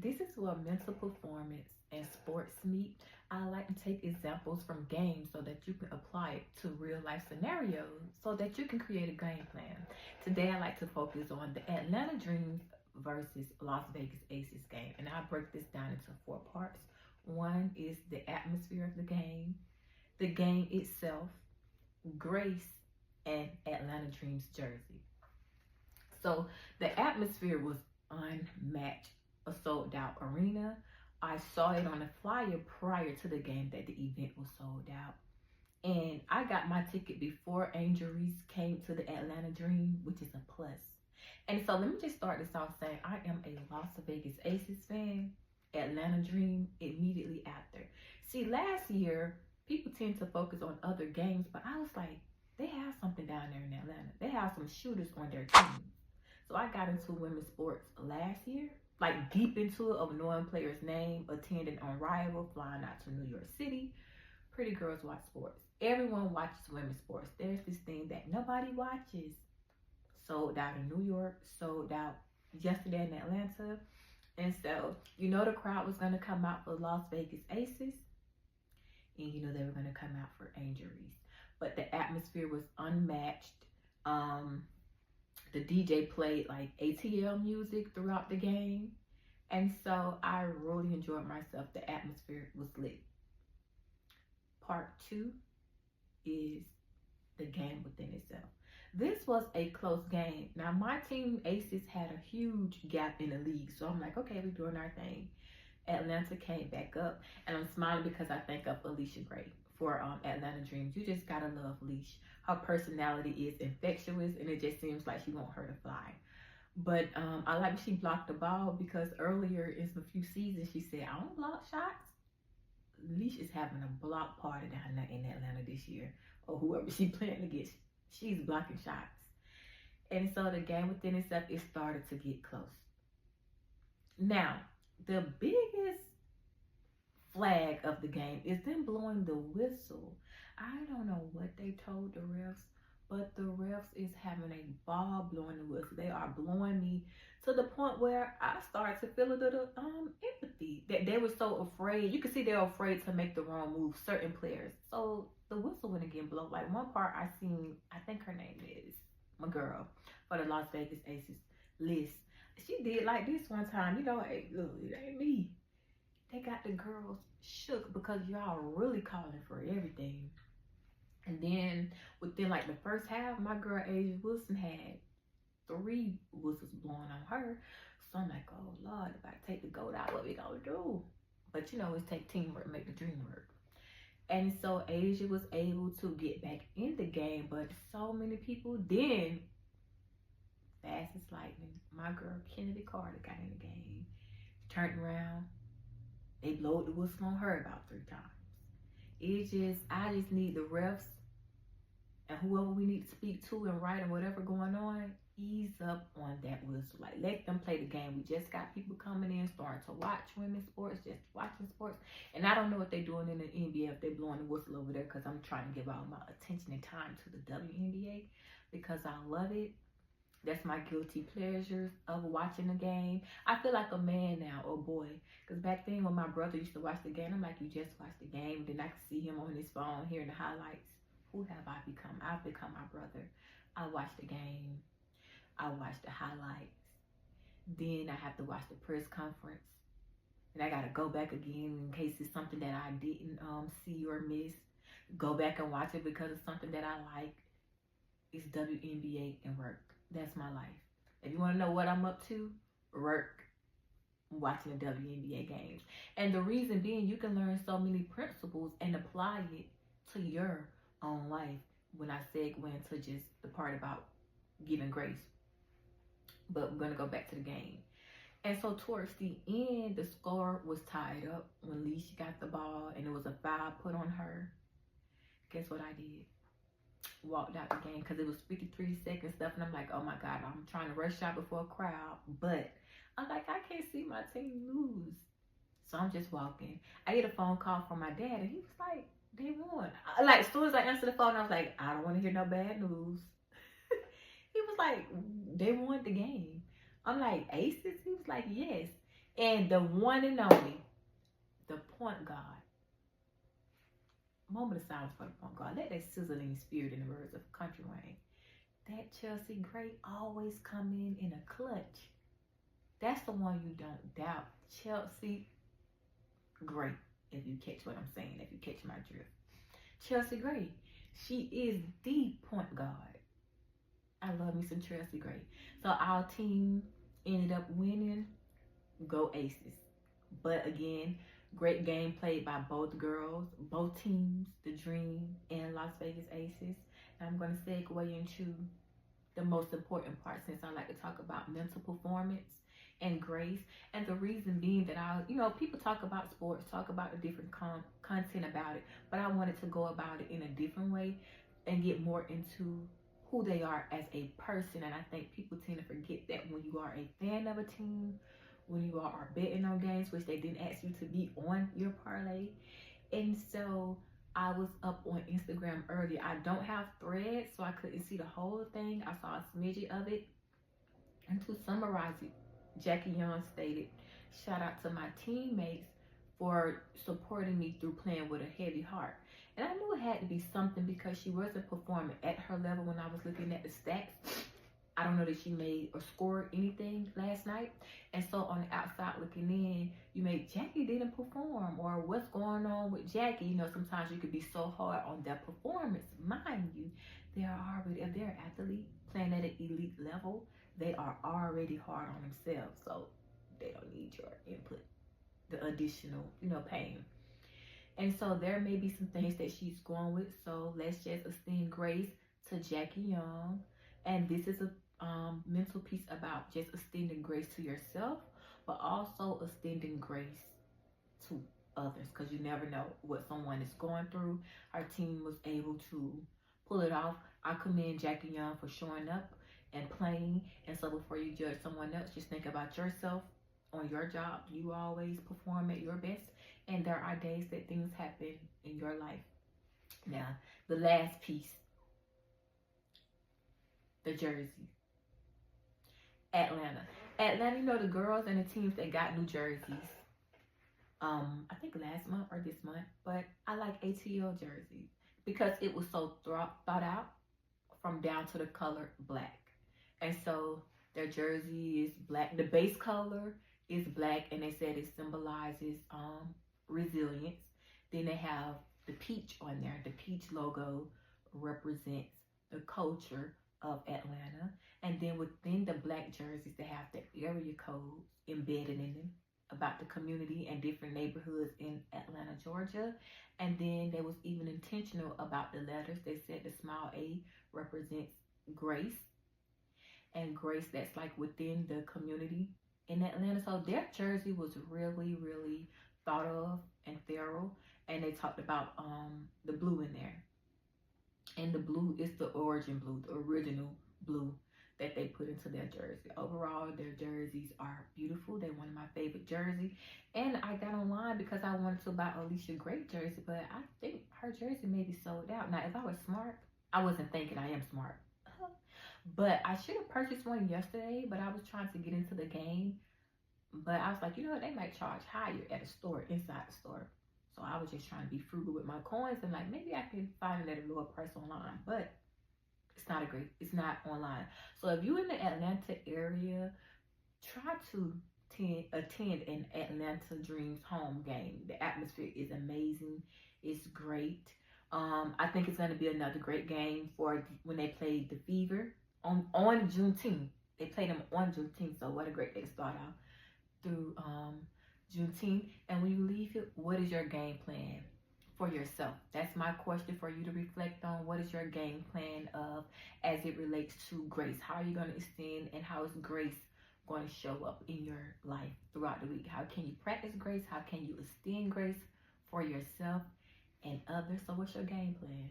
This is where mental performance and sports meet. I like to take examples from games so that you can apply it to real life scenarios so that you can create a game plan. Today, I like to focus on the Atlanta Dreams versus Las Vegas Aces game, and I break this down into four parts. One is the atmosphere of the game itself, grace, and Atlanta Dreams jersey. So the atmosphere was unmatched, a sold out arena. I saw it on a flyer prior to the game that the event was sold out. And I got my ticket before Angel Reese came to the Atlanta Dream, which is a plus. And so let me just start this off saying I am a Las Vegas Aces fan, Atlanta Dream immediately after. See, last year, people tend to focus on other games, but I was like, they have something down there in Atlanta. They have some shooters on their team. So I got into women's sports last year, like deep into it, of knowing players' name, attending on Rival, flying out to New York City. Pretty girls watch sports. Everyone watches women's sports. There's this thing that nobody watches. Sold out in New York, sold out yesterday in Atlanta. And so, you know, the crowd was going to come out for Las Vegas Aces. And you know they were going to come out for Angel Reese. But the atmosphere was unmatched. The DJ played like ATL music throughout the game. And so I really enjoyed myself. The atmosphere was lit. Part two is the game within itself. This was a close game. Now, my team, Aces, had a huge gap in the league. So I'm like, okay, we're doing our thing. Atlanta came back up. And I'm smiling because I think of Alicia Gray for Atlanta Dreams. You just gotta love Leash. Her personality is infectious, and it just seems like she won't hurt a fly. But I like she blocked the ball because earlier in a few seasons she said, I don't block shots. Leash is having a block party down there in Atlanta this year, or whoever she's playing against. She's blocking shots. And so the game within itself, it started to get close. Now, the biggest flag of the game is them blowing the whistle. I don't know what they told the refs, but the refs is having a ball blowing the whistle. They are blowing me to the point where I started to feel a little empathy that they were so afraid. You can see they're afraid to make the wrong move, certain players. So the whistle wouldn't get blown. Like one part I seen, I think her name is my girl for the Las Vegas Aces, Liz. She did like this one time. You know, hey, look, it ain't me. They got the girls shook because y'all really calling for everything. And then within like the first half, my girl Asia Wilson had 3 whistles blowing on her. So I'm like, oh Lord, if I take the goat out, what we gonna do? But you know, it's take teamwork, make the dream work. And so Asia was able to get back in the game, but so many people then, fast as lightning, my girl Kennedy Carter got in the game, turned around, they blowed the whistle on her about 3 times. I just need the refs and whoever we need to speak to and write and whatever going on, ease up on that whistle. Like, let them play the game. We just got people coming in, starting to watch women's sports, just watching sports. And I don't know what they're doing in the NBA if they're blowing the whistle over there, because I'm trying to give all my attention and time to the WNBA because I love it. That's my guilty pleasures of watching the game. I feel like a man now, or boy. Because back then when my brother used to watch the game, I'm like, you just watched the game. Then I could see him on his phone, hearing the highlights. Who have I become? I've become my brother. I watch the game. I watch the highlights. Then I have to watch the press conference. And I got to go back again in case it's something that I didn't see or miss. Go back and watch it because it's something that I like. It's WNBA and work. That's my life. If you want to know what I'm up to, work, watching the WNBA games. And the reason being, you can learn so many principles and apply it to your own life. When I segue into just the part about giving grace. But we're going to go back to the game. And so towards the end, the score was tied up when Leisha got the ball and it was a foul put on her. Guess what I did? Walked out the game because it was 53 seconds left, and I'm like, oh my God, I'm trying to rush out before a crowd, but I'm like, I can't see my team lose. So I'm just walking. I get a phone call from my dad, and he was like, they won. Like, as soon as I answered the phone, I was like, I don't want to hear no bad news. He was like, they won the game. I'm like, Aces? He was like, yes. And the one and only, the point guard. Moment of silence for the point guard. Let that sizzling spirit, in the words of Country Wayne. That Chelsea Gray always come in a clutch. That's the one you don't doubt. Chelsea Gray, if you catch what I'm saying, if you catch my drift. Chelsea Gray, she is the point guard. I love me some Chelsea Gray. So our team ended up winning. Go Aces. But again, great game played by both girls, both teams, the Dream and Las Vegas Aces. And I'm going to segue into the most important part, since I like to talk about mental performance and grace. And the reason being that people talk about sports, talk about the different content about it, but I wanted to go about it in a different way and get more into who they are as a person. And I think people tend to forget that when you are a fan of a team, when you are betting on games, which they didn't ask you to be on your parlay. And so I was up on Instagram earlier. I don't have Threads, so I couldn't see the whole thing. I saw a smidget of it. And to summarize it, Jackie Young stated, "Shout out to my teammates for supporting me through playing with a heavy heart." And I knew it had to be something because she wasn't performing at her level when I was looking at the stats. I don't know that she made or scored anything last night. And so on the outside looking in, you may, Jackie didn't perform, or what's going on with Jackie? You know, sometimes you could be so hard on their performance. Mind you, they are already, if they're an athlete playing at an elite level, they are already hard on themselves. So they don't need your input, the additional, pain. And so there may be some things that she's going with. So let's just extend grace to Jackie Young. And this is a mental piece about just extending grace to yourself, but also extending grace to others, because you never know what someone is going through. Our team was able to pull it off. I commend Jackie Young for showing up and playing. And so before you judge someone else, just think about yourself. On your job, you always perform at your best, and there are days that things happen in your life. Now, the last piece, the jersey. Atlanta, the girls and the teams that got new jerseys. I think last month or this month, but I like ATL jerseys because it was so thought out from down to the color black. And so their jersey is black. The base color is black, and they said it symbolizes resilience. Then they have the peach on there. The peach logo represents the culture of Atlanta. And then within the black jerseys, they have the area codes embedded in them about the community and different neighborhoods in Atlanta, Georgia. And then they was even intentional about the letters. They said the small A represents grace, and grace that's like within the community in Atlanta. So their jersey was really, really thought of and thorough. And they talked about the blue in there. And the blue is the origin blue, the original blue that they put into their jersey. Overall, their jerseys are beautiful. They're one of my favorite jerseys. And I got online because I wanted to buy Alicia Gray jersey, but I think her jersey may be sold out. Now, if I was smart, I wasn't thinking, I am smart. But I should have purchased one yesterday, but I was trying to get into the game. But I was like, you know what, they might charge higher at a store, inside the store. So I was just trying to be frugal with my coins and like, maybe I can find it at a lower price online. But it's not online. So if you're in the Atlanta area, try to attend an Atlanta Dreams home game. The atmosphere is amazing. It's great. I think it's going to be another great game for when they play the Fever on Juneteenth. They played them on Juneteenth, so what a great day to start out through Juneteenth. And when you leave it, what is your game plan for yourself? That's my question for you to reflect on. What is your game plan of as it relates to grace? How are you going to extend, and how is grace going to show up in your life throughout the week? How can you practice grace? How can you extend grace for yourself and others? So what's your game plan?